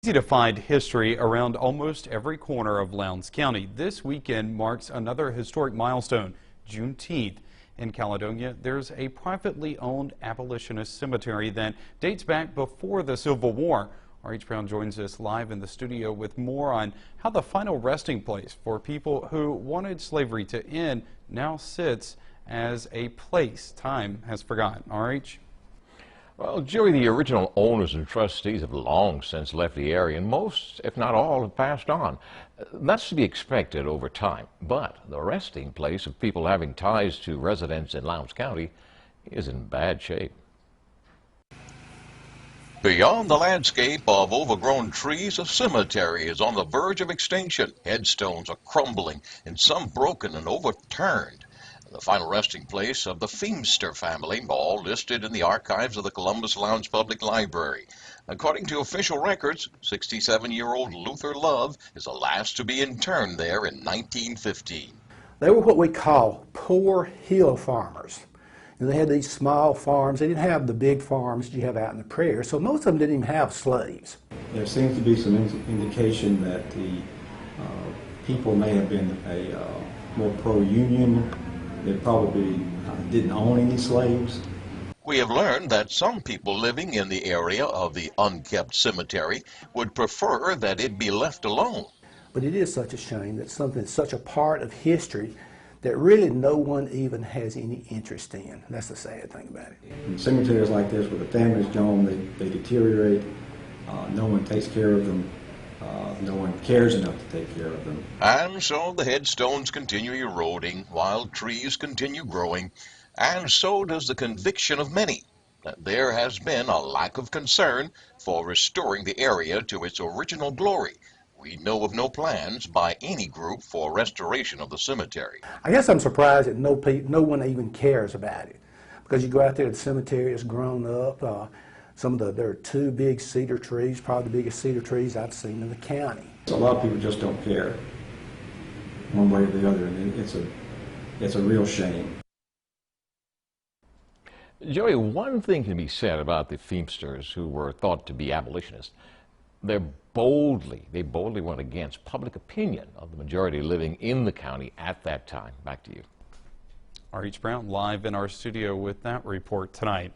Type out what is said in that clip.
Easy to find history around almost every corner of Lowndes County. This weekend marks another historic milestone, Juneteenth. In Caledonia, there's a privately owned abolitionist cemetery that dates back before the Civil War. R.H. Brown joins us live in the studio with more on how the final resting place for people who wanted slavery to end now sits as a place time has forgotten. R.H.? Well, Joey, the original owners and trustees have long since left the area, and most, if not all, have passed on. That's to be expected over time, but the resting place of people having ties to residents in Lowndes County is in bad shape. Beyond the landscape of overgrown trees, a cemetery is on the verge of extinction. Headstones are crumbling and some broken and overturned. The final resting place of the Feimster family, all listed in the archives of the Columbus Lowndes Public Library. According to official records, 67-year-old Luther Love is the last to be interned there in 1915. They were what we call poor hill farmers. And they had these small farms. They didn't have the big farms that you have out in the prairie, so most of them didn't even have slaves. There seems to be some indication that the people may have been more pro-union. They probably didn't own any slaves. We have learned that some people living in the area of the unkept cemetery would prefer that it be left alone. But it is such a shame that something that's such a part of history that really no one even has any interest in. That's the sad thing about it. In cemeteries like this, where the families gone, they deteriorate. No one takes care of them. No one cares enough to take care of them. And so the headstones continue eroding while trees continue growing. And so does the conviction of many that there has been a lack of concern for restoring the area to its original glory. We know of no plans by any group for restoration of the cemetery. I guess I'm surprised that no one even cares about it. Because you go out there, the cemetery has grown up. There are two big cedar trees, probably the biggest cedar trees I've seen in the county. A lot of people just don't care, one way or the other, and it's a real shame. Joey, one thing can be said about the Feimsters, who were thought to be abolitionists. They boldly went against public opinion of the majority living in the county at that time. Back to you. R.H. Brown live in our studio with that report tonight.